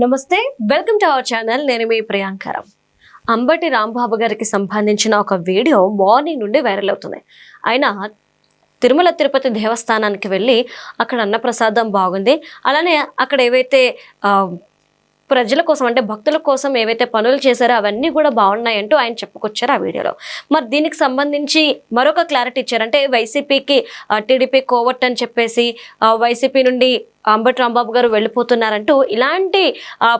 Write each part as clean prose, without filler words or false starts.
నమస్తే, welcome to our channel. నేను మీ ప్రియాంకరం. అంబటి రాంబాబు గారికి సంబంధించిన ఒక వీడియో మార్నింగ్ నుండి వైరల్ అవుతుంది. ఆయన తిరుమల తిరుపతి దేవస్థానానికి వెళ్ళి అక్కడ అన్నప్రసాదం బాగుంది, అలానే అక్కడ ఏవైతే ప్రజల కోసం అంటే భక్తుల కోసం ఏవైతే పనులు చేశారో అవన్నీ కూడా బాగున్నాయంటూ ఆయన చెప్పుకొచ్చారు ఆ వీడియోలో. మరి దీనికి సంబంధించి మరొక క్లారిటీ ఇచ్చారు. అంటే వైసీపీకి టీడీపీ కోవట్ అని చెప్పేసి వైసీపీ నుండి అంబటి రాంబాబు గారు వెళ్ళిపోతున్నారంటూ ఇలాంటి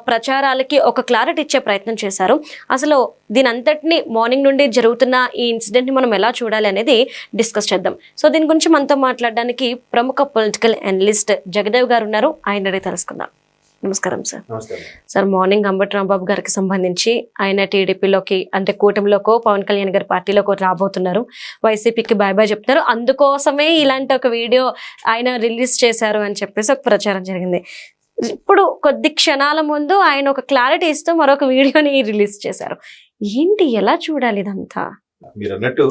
ప్రచారాలకి ఒక క్లారిటీ ఇచ్చే ప్రయత్నం చేశారు. అసలు దీని అంతటిని మార్నింగ్ నుండి జరుగుతున్న ఈ ఇన్సిడెంట్ని మనం ఎలా చూడాలి అనేది డిస్కస్ చేద్దాం. సో దీని గురించి మనతో మాట్లాడడానికి ప్రముఖ పొలిటికల్ అనలిస్ట్ జగదేవ్ గారు ఉన్నారు. ఆయన తెలుసుకుందాం. నమస్కారం sir. Sir, morning Ambati Rambabu గారికి సంబంధించి ఆయన టీడీపీలోకి అంటే కూటమిలోకో పవన్ కళ్యాణ్ గారి పార్టీలోకి రాబోతున్నారు, వైసీపీకి బాయ్ బాయ్ చెప్తున్నారు, అందుకోసమే ఇలాంటి ఒక వీడియో ఆయన రిలీజ్ చేశారు అని చెప్పేసి ఒక ప్రచారం జరిగింది. ఇప్పుడు కొద్ది క్షణాల ముందు ఆయన ఒక క్లారిటీ ఇస్తూ మరొక వీడియోని రిలీజ్ చేశారు. ఏంటి, ఎలా చూడాలి ఇదంతా? మీరు అన్నట్టు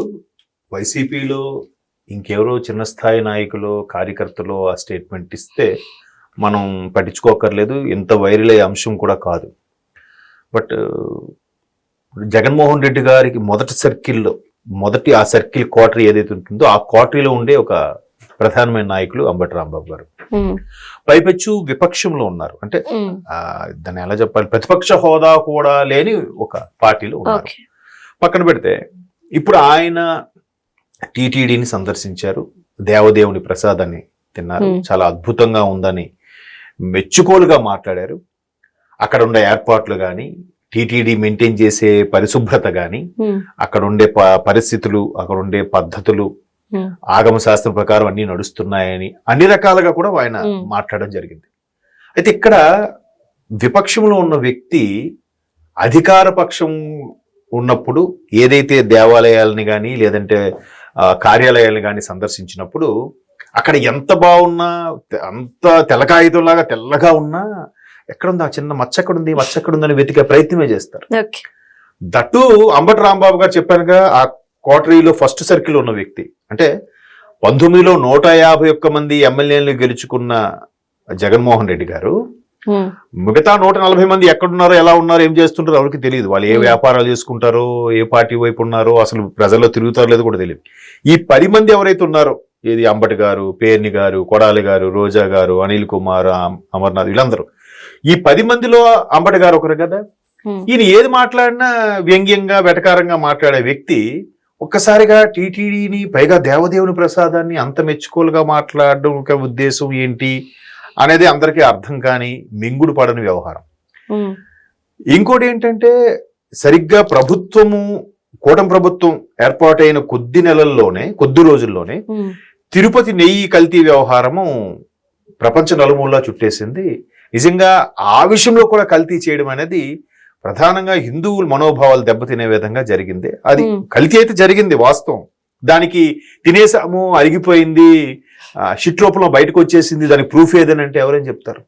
వైసీపీలో ఇంకెవరో చిన్న స్థాయి నాయకులు కార్యకర్తలు ఆ స్టేట్మెంట్ ఇస్తే మనం పట్టించుకోకర్లేదు, ఇంత వైరల్ అయ్యే అంశం కూడా కాదు. బట్ జగన్మోహన్ రెడ్డి గారికి మొదటి ఆ సర్కిల్ క్వార్టరీ ఏదైతే ఉంటుందో ఆ క్వార్టరీలో ఉండే ఒక ప్రధానమైన నాయకులు అంబటి రాంబాబు గారు. పైపెచ్చు విపక్షంలో ఉన్నారు, అంటే దాన్ని ఎలా చెప్పాలి, ప్రతిపక్ష హోదా కూడా లేని ఒక పార్టీలో ఉన్నారు. పక్కన పెడితే ఇప్పుడు ఆయన టీటీడీని సందర్శించారు, దేవదేవుని ప్రసాదాన్ని తిన్నారు, చాలా అద్భుతంగా ఉందని మెచ్చుకోలుగా మాట్లాడారు. అక్కడ ఉండే ఏర్పాట్లు కానీ, టీటీడీ మెయింటైన్ చేసే పరిశుభ్రత కానీ, అక్కడ ఉండే పరిస్థితులు, అక్కడ ఉండే పద్ధతులు, ఆగమ శాస్త్రం ప్రకారం అన్ని నడుస్తున్నాయని అన్ని రకాలుగా కూడా ఆయన మాట్లాడడం జరిగింది. అయితే ఇక్కడ విపక్షంలో ఉన్న వ్యక్తి అధికార పక్షం ఉన్నప్పుడు ఏదైతే దేవాలయాలని కానీ లేదంటే కార్యాలయాలను కానీ సందర్శించినప్పుడు అక్కడ ఎంత బాగున్నా, అంత తెల్లకాగితంలాగా తెల్లగా ఉన్నా ఎక్కడుంది ఆ చిన్న మచ్చ ఎక్కడుంది, మచ్చ ఎక్కడుందని వెతికే ప్రయత్నమే చేస్తారు. దట్టు అంబటి రాంబాబు గారు చెప్పానుగా, ఆ క్వార్టరీలో ఫస్ట్ సర్కిల్ ఉన్న వ్యక్తి. అంటే 19లో 151 మంది ఎమ్మెల్యేలు గెలుచుకున్న జగన్మోహన్ రెడ్డి గారు మిగతా 140 మంది ఎక్కడున్నారో, ఎలా ఉన్నారో, ఏం చేస్తుంటారో ఎవరికి తెలియదు. వాళ్ళు ఏ వ్యాపారాలు చేసుకుంటారో, ఏ పార్టీ వైపు ఉన్నారో, అసలు ప్రజల్లో తిరుగుతారో లేదో కూడా తెలియదు. ఈ 10 మంది ఎవరైతే ఉన్నారో, ఏది అంబటి గారు, పేర్ని గారు, కొడాలి గారు, రోజా గారు, అనిల్ కుమార్, అమర్నాథ్, వీళ్ళందరూ, ఈ 10 మందిలో అంబటి గారు ఒకరు కదా. ఈయన ఏది మాట్లాడినా వ్యంగ్యంగా వెటకారంగా మాట్లాడే వ్యక్తి ఒక్కసారిగా టీటీడీని, పైగా దేవదేవుని ప్రసాదాన్ని అంత మెచ్చుకోలుగా మాట్లాడడం ఒక ఉద్దేశం ఏంటి అనేది అందరికీ అర్థం కాని, మింగుడు పడని వ్యవహారం. ఇంకోటి ఏంటంటే, సరిగ్గా కూటమి ప్రభుత్వం ఏర్పాటైన కొద్ది రోజుల్లోనే తిరుపతి నెయ్యి కల్తీ వ్యవహారము ప్రపంచ నలుమూలలా చుట్టేసింది. నిజంగా ఆ విషయంలో కూడా కల్తీ చేయడం అనేది ప్రధానంగా హిందువుల మనోభావాలు దెబ్బతినే విధంగా జరిగింది. అది కల్తీ అయితే జరిగింది వాస్తవం, దానికి తినేసాము, అరిగిపోయింది, షిట్ రూపంలో బయటకు వచ్చేసింది, దానికి ప్రూఫ్ ఏదనంటే ఎవరైనా చెప్తారు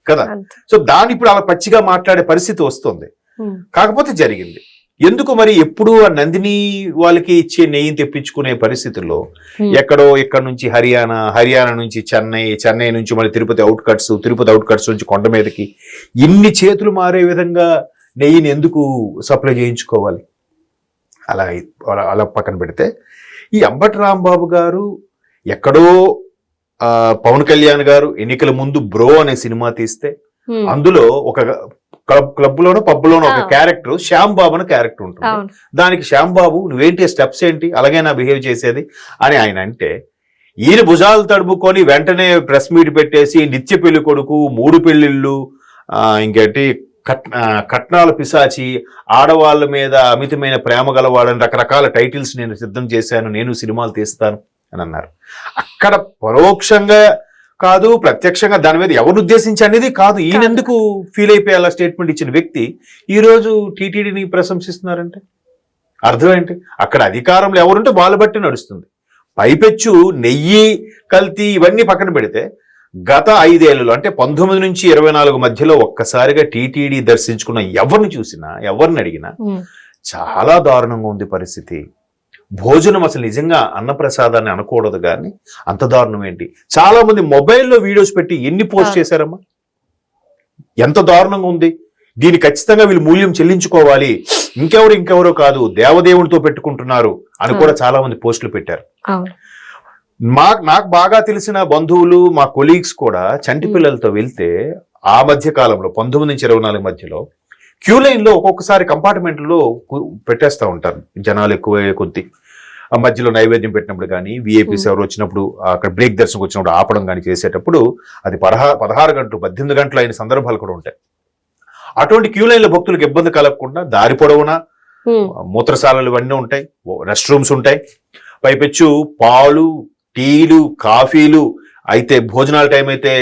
కదా. సో దాన్ని ఇప్పుడు అలా పచ్చిగా మాట్లాడే పరిస్థితి వస్తుంది. కాకపోతే జరిగింది ఎందుకు మరి? ఎప్పుడు ఆ నందిని వాళ్ళకి ఇచ్చే నెయ్యిని తెప్పించుకునే పరిస్థితుల్లో ఇక్కడ నుంచి హర్యానా నుంచి చెన్నై నుంచి మళ్ళీ తిరుపతి అవుట్కట్స్ నుంచి కొండ మీదకి ఇన్ని చేతులు మారే విధంగా నెయ్యిని ఎందుకు సప్లై చేయించుకోవాలి? అలా పక్కన పెడితే, ఈ అంబటి రాంబాబు గారు ఎక్కడో పవన్ కళ్యాణ్ గారు ఎన్నికల ముందు బ్రో అనే సినిమా తీస్తే అందులో ఒక క్లబ్ లోనో పబ్ లోనో ఒక క్యారెక్టర్ శ్యామ్ బాబు అనే క్యారెక్టర్ ఉంటుంది. దానికి శ్యామ్ బాబు నువ్వేంటి స్టెప్స్ ఏంటి, అలాగే నా బిహేవ్ చేసేది అని ఆయన అంటే, ఈయన భుజాలు తడుపుకొని వెంటనే ప్రెస్ మీట్ పెట్టేసి నిత్య పెళ్లి కొడుకు, 3 పెళ్లిళ్ళు, ఇంకేంటి కట్నాల పిశాచి, ఆడవాళ్ళ మీద అమితమైన ప్రేమ గలవాడని రకరకాల టైటిల్స్ నేను సిద్ధం చేశాను, నేను సినిమాలు తీస్తాను అని అన్నారు. అక్కడ పరోక్షంగా కాదు, ప్రత్యక్షంగా దాని మీద ఎవరు ఉద్దేశించి అనేది కాదు, ఈయనెందుకు ఫీల్ అయిపోయేలా స్టేట్మెంట్ ఇచ్చిన వ్యక్తి ఈరోజు టీటీడీని ప్రశంసిస్తున్నారంటే అర్థం ఏంటి? అక్కడ అధికారంలో ఎవరుంటే వాళ్ళ బట్టి నడుస్తుంది. పైపెచ్చు నెయ్యి కల్తీ ఇవన్నీ పక్కన పెడితే గత 5 ఏళ్లలో అంటే 19 నుంచి 24 మధ్యలో ఒక్కసారిగా టీటీడీ దర్శించుకున్న ఎవరిని చూసినా, ఎవరిని అడిగినా చాలా దారుణంగా ఉంది పరిస్థితి. భోజనం అసలు నిజంగా అన్నప్రసాదాన్ని అనకూడదు, కానీ అంత దారుణం ఏంటి? చాలా మంది మొబైల్లో వీడియోస్ పెట్టి ఎన్ని పోస్ట్ చేశారమ్మా, ఎంత దారుణంగా ఉంది. దీన్ని ఖచ్చితంగా వీళ్ళు మూల్యం చెల్లించుకోవాలి, ఇంకెవరో కాదు దేవదేవునితో పెట్టుకుంటున్నారు అని కూడా చాలా మంది పోస్టులు పెట్టారు. నాకు బాగా తెలిసిన బంధువులు, మా కొలీగ్స్ కూడా చంటి పిల్లలతో వెళ్తే ఆ మధ్య కాలంలో 19 నుంచి 24 మధ్యలో క్యూ లైన్ లో ఒక్కొక్కసారి కంపార్ట్మెంట్లో పెట్టేస్తూ ఉంటారు జనాలు ఎక్కువ కొద్ది. ఆ మధ్యలో నైవేద్యం పెట్టినప్పుడు కానీ, విఐపీస్ ఎవరు వచ్చినప్పుడు అక్కడ బ్రేక్ దర్శనం వచ్చినప్పుడు ఆపడం కానీ చేసేటప్పుడు అది 16 గంటలు 18 గంటలు అయిన సందర్భాలు కూడా ఉంటాయి. అటువంటి క్యూ లైన్ లో భక్తులకు ఇబ్బంది కలగకుండా దారి పొడవునా మూత్రశాలలు ఇవన్నీ ఉంటాయి, రెస్ట్ రూమ్స్ ఉంటాయి, పైపెచ్చు పాలు, టీలు, కాఫీలు, అయితే భోజనాల టైం అయితే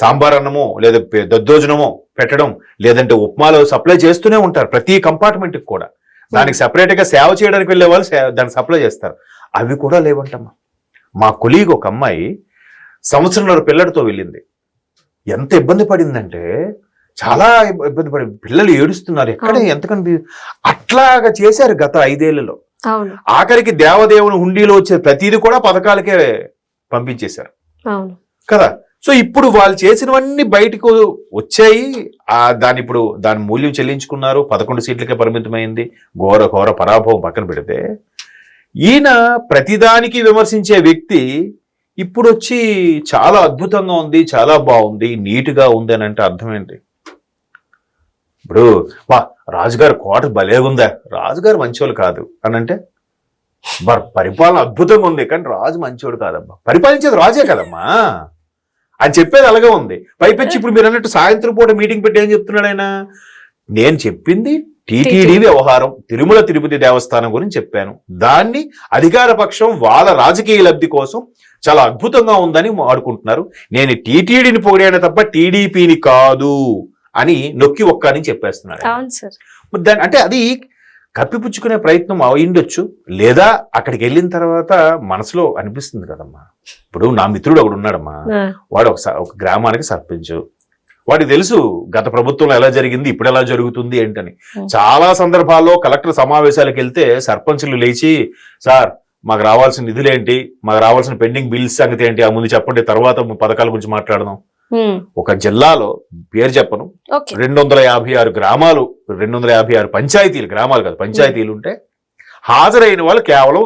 సాంబార్ అన్నమో లేదా దద్దోజనమో పెట్టడం, లేదంటే ఉప్మాలో సప్లై చేస్తూనే ఉంటారు ప్రతి కంపార్ట్మెంట్కి కూడా. దానికి సపరేట్ గా సేవ చేయడానికి వెళ్ళే వాళ్ళు దాన్ని సప్లై చేస్తారు. అవి కూడా లేవంటమ్మా. మా కొలీగ్ ఒక అమ్మాయి 1 సంవత్సరంన్నర పిల్లడితో వెళ్ళింది. ఎంత ఇబ్బంది పడిందంటే చాలా ఇబ్బంది పడింది. పిల్లలు ఏడుస్తున్నారు, ఎక్కడ ఎంతకంటే అట్లాగా చేశారు గత 5 ఏళ్లలో. ఆఖరికి దేవదేవుని హుండీలో వచ్చే ప్రతిదీ కూడా పథకాలకే పంపించేశారు కదా. సో ఇప్పుడు వాళ్ళు చేసినవన్నీ బయటకు వచ్చాయి. దాని మూల్యం చెల్లించుకున్నారు. 11 సీట్లకే పరిమితమైంది. ఘోర పరాభవం పక్కన పెడితే, ఈయన ప్రతిదానికి విమర్శించే వ్యక్తి ఇప్పుడు వచ్చి చాలా అద్భుతంగా ఉంది, చాలా బాగుంది, నీట్గా ఉంది అని అంటే అర్థం ఏంటి? ఇప్పుడు రాజుగారు కోట భలేగుందా, రాజుగారు మంచోళ్ళు కాదు అని అంటే, పరిపాలన అద్భుతంగా ఉంది కానీ రాజు మంచోడు కాదమ్మా, పరిపాలించేది రాజే కదమ్మా అని చెప్పేది అలాగే ఉంది. పైపెచ్చి ఇప్పుడు మీరు అన్నట్టు సాయంత్రం పూట మీటింగ్ పెట్టి ఏం చెప్తున్నాడు ఆయన? నేను చెప్పింది టీటీడీ వ్యవహారం, తిరుమల తిరుపతి దేవస్థానం గురించి చెప్పాను. దాన్ని అధికార పక్షం వాళ్ళ రాజకీయ లబ్ధి కోసం చాలా అద్భుతంగా ఉందని ఆడుకుంటున్నారు. నేను టీటీడీని పొగిడాను తప్ప టీడీపీని కాదు అని నొక్కి ఒక్క అని చెప్పేస్తున్నాడు. అంటే అది కప్పిపుచ్చుకునే ప్రయత్నం అయిండొచ్చు, లేదా అక్కడికి వెళ్ళిన తర్వాత మనసులో అనిపిస్తుంది కదమ్మా. ఇప్పుడు నా మిత్రుడు ఒకడు ఉన్నాడమ్మా, వాడు ఒక గ్రామానికి సర్పంచ్. వాడికి తెలుసు గత ప్రభుత్వంలో ఎలా జరిగింది, ఇప్పుడు ఎలా జరుగుతుంది ఏంటని. చాలా సందర్భాల్లో కలెక్టర్ సమావేశాలకు వెళ్తే సర్పంచులు లేచి, సార్ మాకు రావాల్సిన నిధులేంటి, మాకు రావాల్సిన పెండింగ్ బిల్స్ సంగతి ఏంటి, ఆ ముందు చెప్పండి, తర్వాత పథకాల గురించి మాట్లాడదాం. ఒక జిల్లాలో పేరు చెప్పను, 256 గ్రామాలు, 256 పంచాయతీలు, గ్రామాలు కాదు పంచాయతీలు ఉంటే హాజరైన వాళ్ళు కేవలం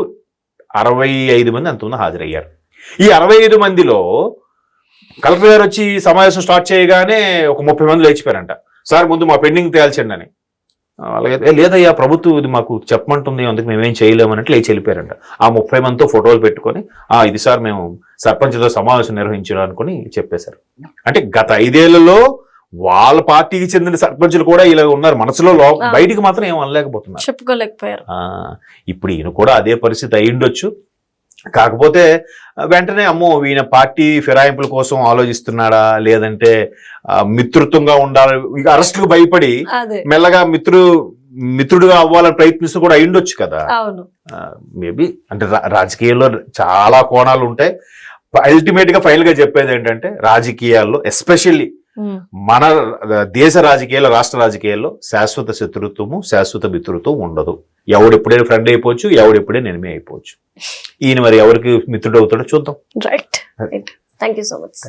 65 మంది అంత హాజరయ్యారు. ఈ 65 మందిలో కలెక్టర్ గారు వచ్చి సమావేశం స్టార్ట్ చేయగానే ఒక 30 మంది లేచిపోయారంట. సార్ ముందు మా పెండింగ్ తేల్చండి అని. అలాగే లేదయ్యా ప్రభుత్వం ఇది మాకు చెప్పమంటుంది, అందుకు మేమేం చేయలేమన్నట్లు లేచి వెళ్ళిపోయారంట. ఆ 30 మందితో ఫోటోలు పెట్టుకొని ఇది సార్ మేము సర్పంచ్తో సమావేశం నిర్వహించడం అనుకుని చెప్పేశారు. అంటే గత 5 ఏళ్లలో వాళ్ళ పార్టీకి చెందిన సర్పంచులు కూడా ఇలా ఉన్నారు, మనసులో బయటికి మాత్రం ఏం అనలేకపోతున్నారు, చెప్పుకోలేకపోయారు. ఇప్పుడు ఈయన కూడా అదే పరిస్థితి అయ్యుండొచ్చు. కాకపోతే వెంటనే అమ్మో ఈయన పార్టీ ఫిరాయింపుల కోసం ఆలోచిస్తున్నాడా, లేదంటే మిత్రుత్వంగా ఉండాలి, ఇక అరెస్టులకు భయపడి మెల్లగా మిత్రుడుగా అవ్వాలని ప్రయత్నిస్తూ కూడా అయ్యుండొచ్చు కదా. మేబీ అంటే రాజకీయాల్లో చాలా కోణాలు ఉంటాయి. అల్టిమేట్ గా ఫైనల్ గా చెప్పేది ఏంటంటే, రాజకీయాల్లో ఎస్పెషల్లీ మన దేశ రాజకీయాల్లో, రాష్ట్ర రాజకీయాల్లో శాశ్వత శత్రుత్వము, శాశ్వత మిత్రుత్వం ఉండదు. ఎవడెప్పుడైనా ఫ్రెండ్ అయిపోవచ్చు, ఎవడెప్పుడైనా ఎనిమి అయిపోవచ్చు. ఈయన మరి ఎవరికి మిత్రుడు అవుతాడో చూద్దాం. Right, thank you so much.